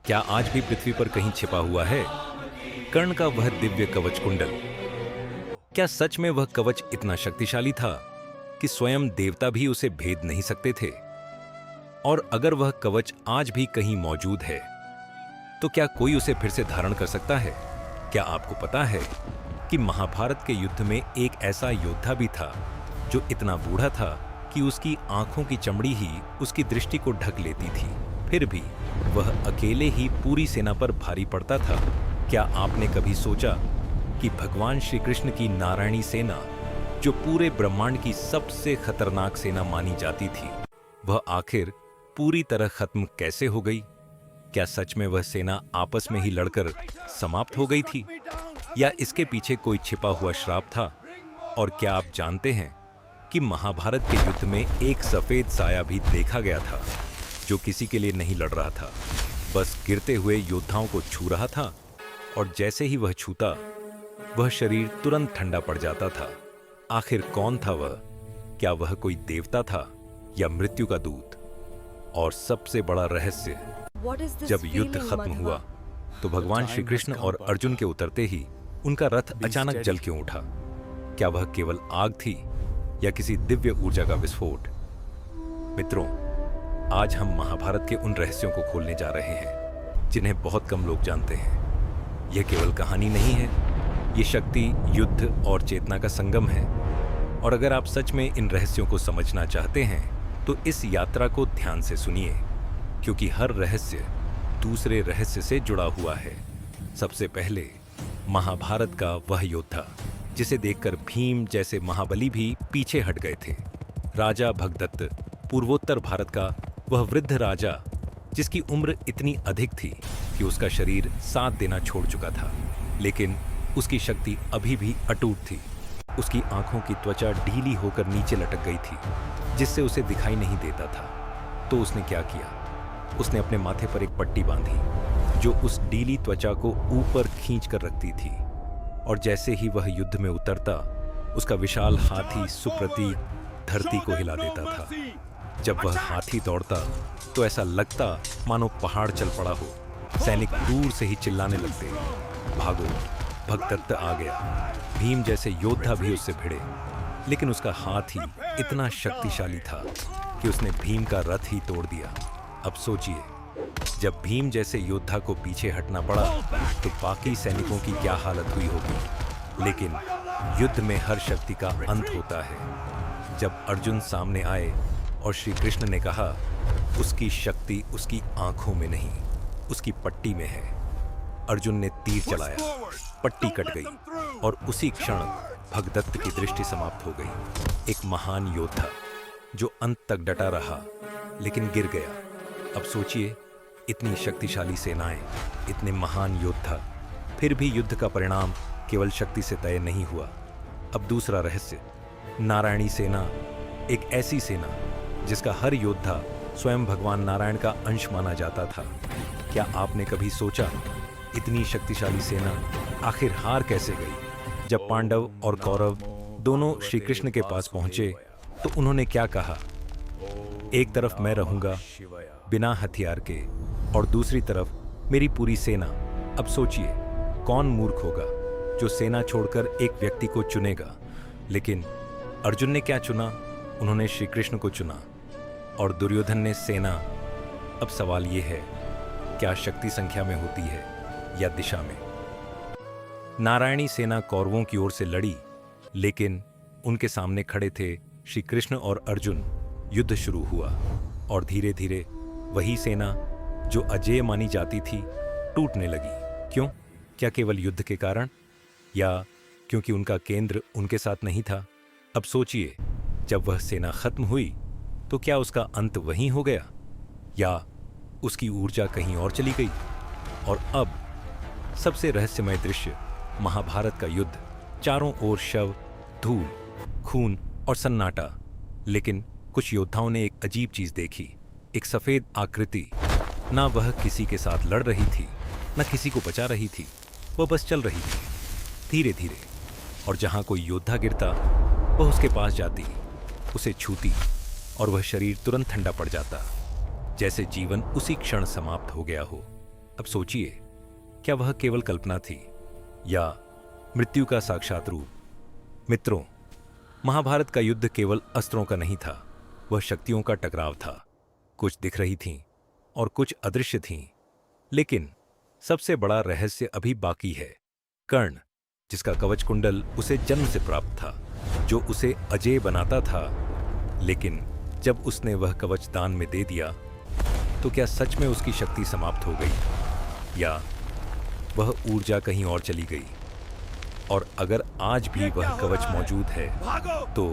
क्या आज भी पृथ्वी पर कहीं छिपा हुआ है कर्ण का वह दिव्य कवच कुंडल? क्या सच में वह कवच इतना शक्तिशाली था कि स्वयं देवता भी उसे भेद नहीं सकते थे? और अगर वह कवच आज भी कहीं मौजूद है तो क्या कोई उसे फिर से धारण कर सकता है? क्या आपको पता है कि महाभारत के युद्ध में एक ऐसा योद्धा भी था जो इतना बूढ़ा था कि उसकी आंखों की चमड़ी ही उसकी दृष्टि को ढक लेती थी, फिर भी वह अकेले ही पूरी सेना पर भारी पड़ता था? क्या आपने कभी सोचा कि भगवान श्री कृष्ण की नारायणी सेना, जो पूरे ब्रह्मांड की सबसे खतरनाक सेना मानी जाती थी, वह आखिर पूरी तरह खत्म कैसे हो गई? क्या सच में वह सेना आपस में ही लड़कर समाप्त हो गई थी, या इसके पीछे कोई छिपा हुआ श्राप था? और क्या आप जानते हैं कि महाभारत के युद्ध में एक सफेद साया भी देखा गया था, जो किसी के लिए नहीं लड़ रहा था, बस गिरते हुए योद्धाओं को छू रहा था, और जैसे ही वह छूता वह शरीर तुरंत ठंडा पड़ जाता था। आखिर कौन था वह? क्या वह कोई देवता था या मृत्यु का दूत? और सबसे बड़ा रहस्य, जब युद्ध खत्म हुआ तो भगवान श्री कृष्ण और अर्जुन के उतरते ही उनका रथ अचानक जल क्यों उठा? क्या वह केवल आग थी या किसी दिव्य ऊर्जा का विस्फोट? मित्रों, आज हम महाभारत के उन रहस्यों को खोलने जा रहे हैं जिन्हें बहुत कम लोग जानते हैं। यह केवल कहानी नहीं है, ये शक्ति, युद्ध और चेतना का संगम है। और अगर आप सच में इन रहस्यों को समझना चाहते हैं तो इस यात्रा को ध्यान से सुनिए, क्योंकि हर रहस्य दूसरे रहस्य से जुड़ा हुआ है। सबसे पहले महाभारत का वह योद्धा जिसे देखकर भीम जैसे महाबली भी पीछे हट गए थे। राजा भगदत्त, पूर्वोत्तर भारत का वह वृद्ध राजा जिसकी उम्र इतनी अधिक थी कि उसका शरीर साथ देना छोड़ चुका था, लेकिन उसकी शक्ति अभी भी अटूट थी। उसकी आंखों की त्वचा ढीली होकर नीचे लटक गई थी, जिससे उसे दिखाई नहीं देता था। तो उसने क्या किया? उसने अपने माथे पर एक पट्टी बांधी जो उस ढीली त्वचा को ऊपर खींच कर रखती थी, और जैसे ही वह युद्ध में उतरता उसका विशाल हाथी सुप्रतीक धरती को हिला देता था। जब वह हाथी दौड़ता तो ऐसा लगता मानो पहाड़ चल पड़ा हो। सैनिक दूर से ही चिल्लाने लगते, भागो, भगदत्त आ गया। भीम जैसे योद्धा भी उससे भिड़े, लेकिन उसका हाथी इतना शक्तिशाली था कि उसने भीम का रथ ही तोड़ दिया। अब सोचिए, जब भीम जैसे योद्धा को पीछे हटना पड़ा तो बाकी सैनिकों की क्या हालत हुई होगी। लेकिन युद्ध में हर शक्ति का अंत होता है। जब अर्जुन सामने आए और श्री कृष्ण ने कहा, उसकी शक्ति उसकी आंखों में नहीं, उसकी पट्टी में है। अर्जुन ने तीर चलाया, पट्टी कट गई और उसी क्षण भगदत्त की दृष्टि समाप्त हो गई। एक महान योद्धा जो अंत तक डटा रहा लेकिन गिर गया। अब सोचिए, इतनी शक्तिशाली सेनाएं, इतने महान योद्धा, फिर भी युद्ध का परिणाम केवल शक्ति से तय नहीं हुआ। अब दूसरा रहस्य, नारायणी सेना, एक ऐसी सेना जिसका हर योद्धा स्वयं भगवान नारायण का अंश माना जाता था। क्या आपने कभी सोचा, इतनी शक्तिशाली सेना आखिर हार कैसे गई? जब पांडव और कौरव दोनों श्री कृष्ण के पास पहुंचे तो उन्होंने क्या कहा? एक तरफ मैं रहूंगा बिना हथियार के और दूसरी तरफ मेरी पूरी सेना। अब सोचिए, कौन मूर्ख होगा जो सेना छोड़कर एक व्यक्ति को चुनेगा? लेकिन अर्जुन ने क्या चुना? उन्होंने श्री कृष्ण को चुना। और दुर्योधन ने सेना। अब सवाल यह है, क्या शक्ति संख्या में होती है या दिशा में? नारायणी सेना कौरवों की ओर से लड़ी, लेकिन उनके सामने खड़े थे श्री कृष्ण और अर्जुन। युद्ध शुरू हुआ और धीरे धीरे वही सेना जो अजेय मानी जाती थी टूटने लगी। क्यों? क्या केवल युद्ध के कारण, या क्योंकि उनका केंद्र उनके साथ नहीं था? अब सोचिए, जब वह सेना खत्म हुई तो क्या उसका अंत वहीं हो गया, या उसकी ऊर्जा कहीं और चली गई? और अब सबसे रहस्यमय दृश्य, महाभारत का युद्ध। चारों ओर शव, धूल, खून और सन्नाटा। लेकिन कुछ योद्धाओं ने एक अजीब चीज देखी, एक सफेद आकृति। ना वह किसी के साथ लड़ रही थी, ना किसी को बचा रही थी, वह बस चल रही थी धीरे धीरे। और जहां कोई योद्धा गिरता वह उसके पास जाती, उसे छूती, और वह शरीर तुरंत ठंडा पड़ जाता, जैसे जीवन उसी क्षण समाप्त हो गया हो। अब सोचिए, क्या वह केवल कल्पना थी या मृत्यु का साक्षात रूप? मित्रों, महाभारत का युद्ध केवल अस्त्रों का नहीं था, वह शक्तियों का टकराव था। कुछ दिख रही थीं और कुछ अदृश्य थीं। लेकिन सबसे बड़ा रहस्य अभी बाकी है। कर्ण, जिसका कवच कुंडल उसे जन्म से प्राप्त था, जो उसे अजेय बनाता था, लेकिन जब उसने वह कवच दान में दे दिया तो क्या सच में उसकी शक्ति समाप्त हो गई या वह ऊर्जा कहीं और चली गई? और अगर आज भी वह कवच मौजूद है तो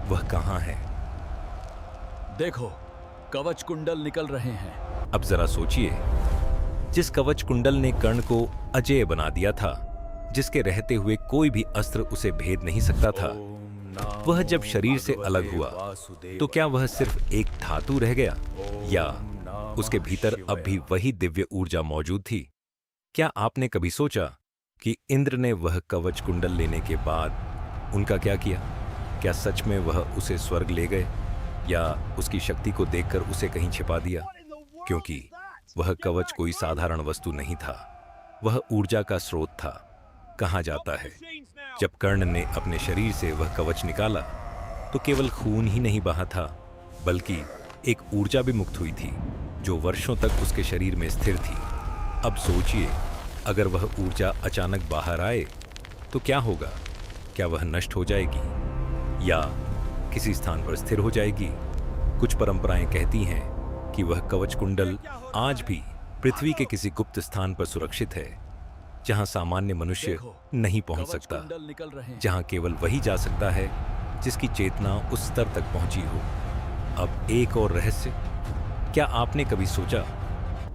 वह कहां है? देखो, कवच कुंडल निकल रहे हैं। अब जरा सोचिए, जिस कवच कुंडल ने कर्ण को अजेय बना दिया था, जिसके रहते हुए कोई भी अस्त्र उसे भेद नहीं सकता था, वह जब शरीर से अलग हुआ तो क्या वह सिर्फ एक धातु रह गया या उसके भीतर अब भी वही दिव्य ऊर्जा मौजूद थी? क्या आपने कभी सोचा कि इंद्र ने वह कवच कुंडल लेने के बाद उनका क्या किया? क्या सच में वह उसे स्वर्ग ले गए या उसकी शक्ति को देखकर उसे कहीं छिपा दिया? क्योंकि वह कवच कोई साधारण वस्तु नहीं था, वह ऊर्जा का स्रोत था। कहा जाता है, जब कर्ण ने अपने शरीर से वह कवच निकाला तो केवल खून ही नहीं बहा था, बल्कि एक ऊर्जा भी मुक्त हुई थी जो वर्षों तक उसके शरीर में स्थिर थी। अब सोचिए, अगर वह ऊर्जा अचानक बाहर आए तो क्या होगा? क्या वह नष्ट हो जाएगी या किसी स्थान पर स्थिर हो जाएगी? कुछ परंपराएं कहती हैं कि वह कवच कुंडल आज भी पृथ्वी के किसी गुप्त स्थान पर सुरक्षित है, जहां सामान्य मनुष्य नहीं पहुंच सकता, जहां केवल वही जा सकता है जिसकी चेतना उस स्तर तक पहुंची हो। अब एक और रहस्य, क्या आपने कभी सोचा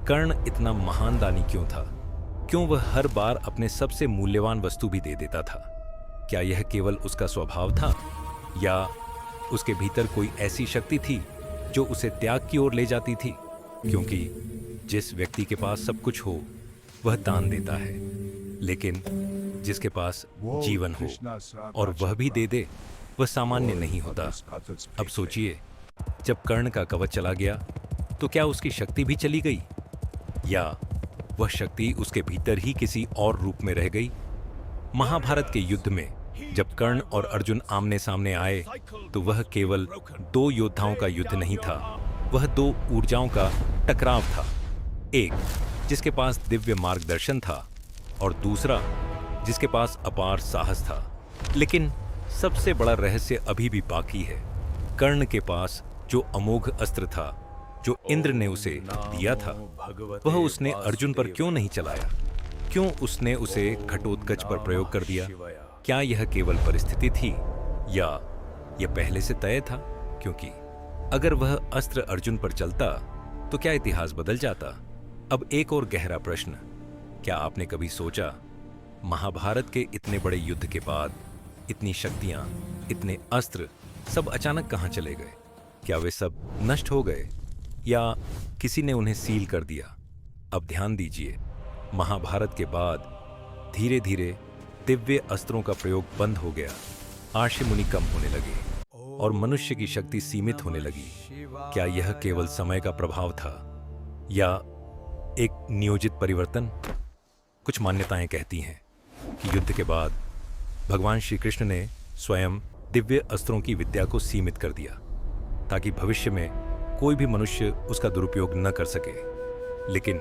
कर्ण इतना महान दानी क्यों था? क्यों वह हर बार अपने सबसे मूल्यवान वस्तु भी दे देता था? क्या यह केवल उसका स्वभाव था या उसके भीतर कोई ऐसी शक्ति थी जो उसे त्याग की ओर ले जाती थी? क्योंकि जिस व्यक्ति के पास सब कुछ हो वह दान देता है, लेकिन जिसके पास जीवन हो और वह भी दे दे, वह सामान्य नहीं होता। अब सोचिए, जब कर्ण का कवच चला गया तो क्या उसकी शक्ति भी चली गई या वह शक्ति उसके भीतर ही किसी और रूप में रह गई? महाभारत के युद्ध में जब कर्ण और अर्जुन आमने सामने आए तो वह केवल दो योद्धाओं का युद्ध नहीं था, वह दो ऊर्जाओं का टकराव था। एक जिसके पास दिव्य मार्गदर्शन था और दूसरा जिसके पास अपार साहस था। लेकिन सबसे बड़ा रहस्य अभी भी बाकी है। कर्ण के पास जो अमोघ अस्त्र था, जो इंद्र ने उसे दिया था, वह उसने अर्जुन पर क्यों नहीं चलाया? क्यों उसने उसे घटोत्कच पर प्रयोग कर दिया? क्या यह केवल परिस्थिति थी या यह पहले से तय था? क्योंकि अगर वह अस्त्र अर्जुन पर चलता तो क्या इतिहास बदल जाता? अब एक और गहरा प्रश्न, क्या आपने कभी सोचा महाभारत के इतने बड़े युद्ध के बाद इतनी शक्तियां, इतने अस्त्र सब अचानक कहां चले गए? क्या वे सब नष्ट हो गए या किसी ने उन्हें सील कर दिया? अब ध्यान दीजिए, महाभारत के बाद धीरे धीरे दिव्य अस्त्रों का प्रयोग बंद हो गया, आर्षि मुनि कम होने लगे और मनुष्य की शक्ति सीमित होने लगी। क्या यह केवल समय का प्रभाव था या एक नियोजित परिवर्तन? कुछ मान्यताएं कहती हैं कि युद्ध के बाद भगवान श्री कृष्ण ने स्वयं दिव्य अस्त्रों की विद्या को सीमित कर दिया ताकि भविष्य में कोई भी मनुष्य उसका दुरुपयोग न कर सके। लेकिन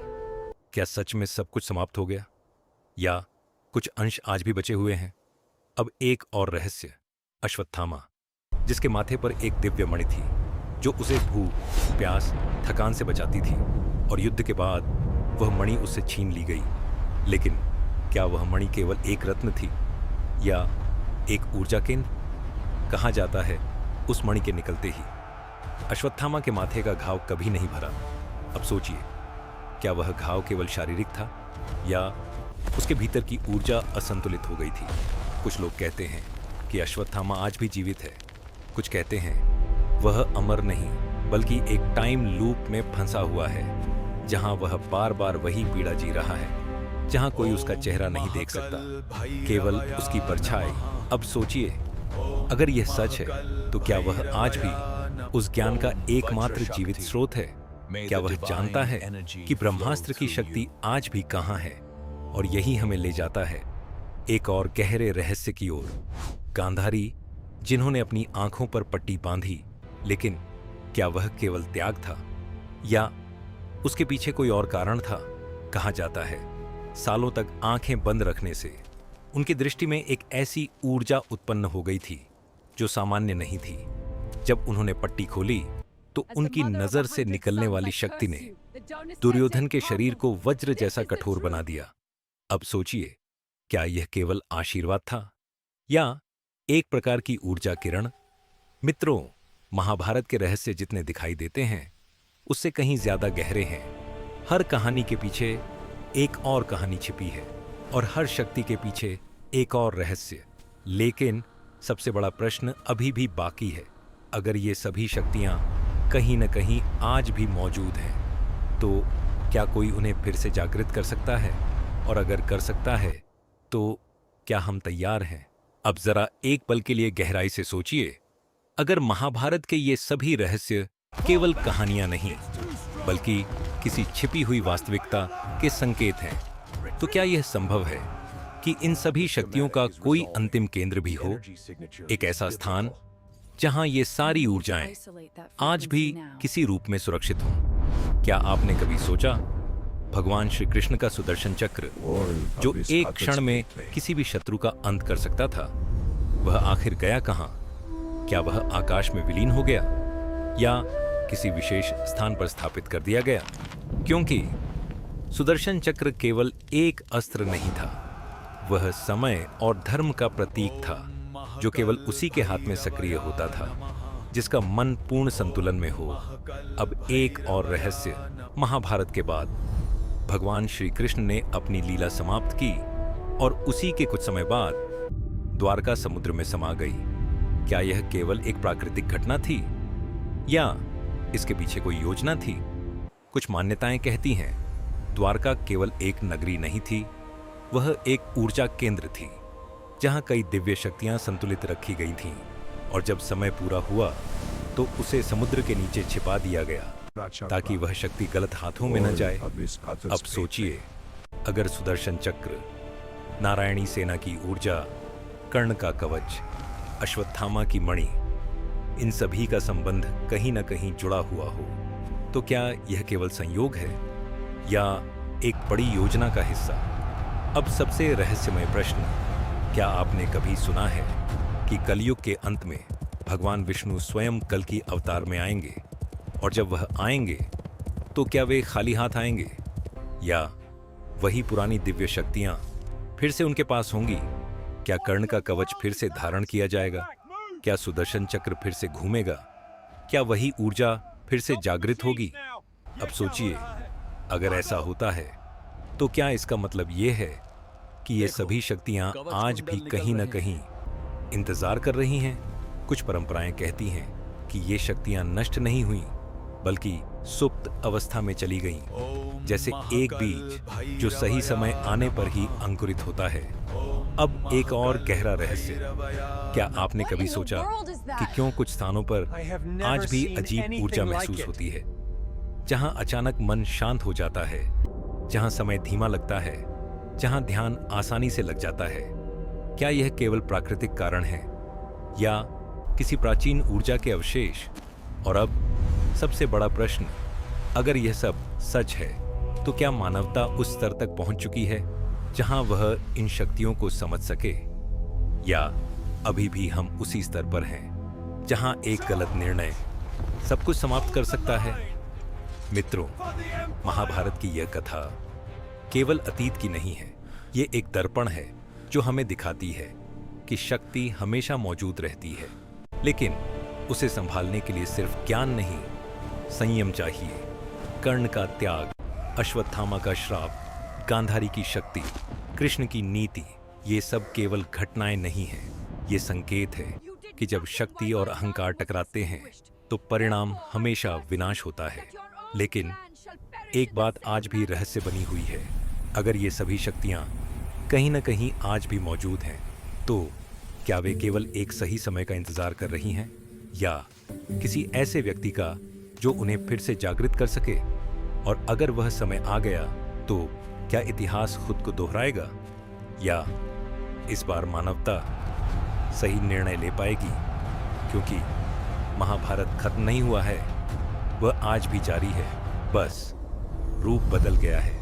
क्या सच में सब कुछ समाप्त हो गया या कुछ अंश आज भी बचे हुए हैं? अब एक और रहस्य, अश्वत्थामा, जिसके माथे पर एक दिव्य मणि थी जो उसे भूख, प्यास, थकान से बचाती थी और युद्ध के बाद वह मणि उससे छीन ली गई। लेकिन क्या वह मणि केवल एक रत्न थी या एक ऊर्जा केंद्र? कहा जाता है उस मणि के निकलते ही अश्वत्थामा के माथे का घाव कभी नहीं भरा। अब सोचिए, क्या वह घाव केवल शारीरिक था या उसके भीतर की ऊर्जा असंतुलित हो गई थी? कुछ लोग कहते हैं कि अश्वत्थामा आज भी जीवित है, कुछ कहते हैं वह अमर नहीं बल्कि एक टाइम लूप में फंसा हुआ है, जहां वह बार बार वही पीड़ा जी रहा है, जहां कोई उसका चेहरा नहीं देख सकता, केवल उसकी परछाई। अब सोचिए, अगर यह सच है तो क्या वह आज भी उस ज्ञान का एकमात्र जीवित स्रोत है क्या वह जानता है कि ब्रह्मास्त्र की शक्ति आज भी कहाँ है? और यही हमें ले जाता है एक और गहरे रहस्य की ओर। गांधारी, जिन्होंने अपनी आंखों पर पट्टी बांधी, लेकिन क्या वह केवल त्याग था या उसके पीछे कोई और कारण था? कहा जाता है सालों तक आंखें बंद रखने से उनकी दृष्टि में एक ऐसी ऊर्जा उत्पन्न हो गई थी जो सामान्य नहीं थी। जब उन्होंने पट्टी खोली तो उनकी नजर से निकलने वाली शक्ति ने दुर्योधन के शरीर को वज्र जैसा कठोर बना दिया। अब सोचिए, क्या यह केवल आशीर्वाद था या एक प्रकार की ऊर्जा किरण? मित्रों, महाभारत के रहस्य जितने दिखाई देते हैं उससे कहीं ज्यादा गहरे हैं। हर कहानी के पीछे एक और कहानी छिपी है और हर शक्ति के पीछे एक और रहस्य। लेकिन सबसे बड़ा प्रश्न अभी भी बाकी है। अगर ये सभी शक्तियां कहीं न कहीं आज भी मौजूद हैं, तो क्या कोई उन्हें फिर से जागृत कर सकता है? और अगर कर सकता है तो क्या हम तैयार हैं? अब जरा एक पल के लिए गहराई से सोचिए। अगर महाभारत के ये सभी रहस्य केवल कहानियां नहीं बल्कि किसी छिपी हुई वास्तविकता के संकेत हैं, तो क्या यह संभव है कि इन सभी शक्तियों का कोई अंतिम केंद्र भी हो? एक ऐसा स्थान जहां ये सारी ऊर्जाएं आज भी किसी रूप में सुरक्षित हों। क्या आपने कभी सोचा, भगवान श्री कृष्ण का सुदर्शन चक्र जो एक क्षण में किसी भी शत्रु का अंत कर सकता था, वह आखिर गया कहां? क्या वह आकाश में विलीन हो गया या किसी विशेष स्थान पर स्थापित कर दिया गया? क्योंकि सुदर्शन चक्र केवल एक अस्त्र नहीं था, वह समय और धर्म का प्रतीक था जो केवल उसी के हाथ में सक्रिय होता था जिसका मन पूर्ण संतुलन में हो। अब एक और रहस्य। महाभारत के बाद भगवान श्री कृष्ण ने अपनी लीला समाप्त की और उसी के कुछ समय बाद द्वारका समुद्र में समा गई। क्या यह केवल एक प्राकृतिक घटना थी या इसके पीछे कोई योजना थी? कुछ मान्यताएं कहती हैं द्वारका केवल एक नगरी नहीं थी, वह एक ऊर्जा केंद्र थी जहां कई दिव्य शक्तियां संतुलित रखी गई थीं, और जब समय पूरा हुआ तो उसे समुद्र के नीचे छिपा दिया गया ताकि वह शक्ति गलत हाथों में न जाए। अब सोचिए, अगर सुदर्शन चक्र, नारायणी सेना की ऊर्जा, कर्ण का कवच, अश्वत्थामा की मणि, इन सभी का संबंध कहीं न कहीं जुड़ा हुआ हो, तो क्या यह केवल संयोग है या एक बड़ी योजना का हिस्सा? अब सबसे रहस्यमय प्रश्न, क्या आपने कभी सुना है कि कलयुग के अंत में भगवान विष्णु स्वयं कल की अवतार में आएंगे? और जब वह आएंगे तो क्या वे खाली हाथ आएंगे या वही पुरानी दिव्य शक्तियां फिर से उनके पास होंगी? क्या कर्ण का कवच फिर से धारण किया जाएगा? क्या सुदर्शन चक्र फिर से घूमेगा? क्या वही ऊर्जा फिर से जागृत होगी? अब सोचिए, अगर ऐसा होता है तो क्या इसका मतलब यह है कि ये सभी शक्तियां आज भी कहीं न कहीं इंतजार कर रही हैं? कुछ परंपराएं कहती हैं कि ये शक्तियां नष्ट नहीं हुई बल्कि सुप्त अवस्था में चली गईं, जैसे एक बीज जो सही समय आने पर ही अंकुरित होता है। अब एक और गहरा रहस्य। क्या आपने कभी सोचा कि क्यों कुछ स्थानों पर आज भी अजीब ऊर्जा महसूस होती है, जहां अचानक मन शांत हो जाता है, जहां समय धीमा लगता है, जहां ध्यान आसानी से लग जाता है? क्या यह केवल प्राकृतिक कारण है या किसी प्राचीन ऊर्जा के अवशेष? और अब सबसे बड़ा प्रश्न, अगर यह सब सच है तो क्या मानवता उस स्तर तक पहुंच चुकी है जहां वह इन शक्तियों को समझ सके, या अभी भी हम उसी स्तर पर हैं जहां एक गलत निर्णय सब कुछ समाप्त कर सकता है? मित्रों, महाभारत की यह कथा केवल अतीत की नहीं है, ये एक दर्पण है जो हमें दिखाती है कि शक्ति हमेशा मौजूद रहती है, लेकिन उसे संभालने के लिए सिर्फ ज्ञान नहीं, संयम चाहिए। कर्ण का त्याग, अश्वत्थामा का श्राप, गांधारी की शक्ति, कृष्ण की नीति, ये सब केवल घटनाएं नहीं हैं, ये संकेत है कि जब शक्ति और अहंकार टकराते हैं तो परिणाम हमेशा विनाश होता है। लेकिन एक बात आज भी रहस्य बनी हुई है, अगर ये सभी शक्तियां कहीं न कहीं आज भी मौजूद हैं, तो क्या वे केवल एक सही समय का इंतजार कर रही हैं या किसी ऐसे व्यक्ति का जो उन्हें फिर से जागृत कर सके? और अगर वह समय आ गया तो क्या इतिहास खुद को दोहराएगा, या इस बार मानवता सही निर्णय ले पाएगी? क्योंकि महाभारत खत्म नहीं हुआ है, वह आज भी जारी है, बस रूप बदल गया है।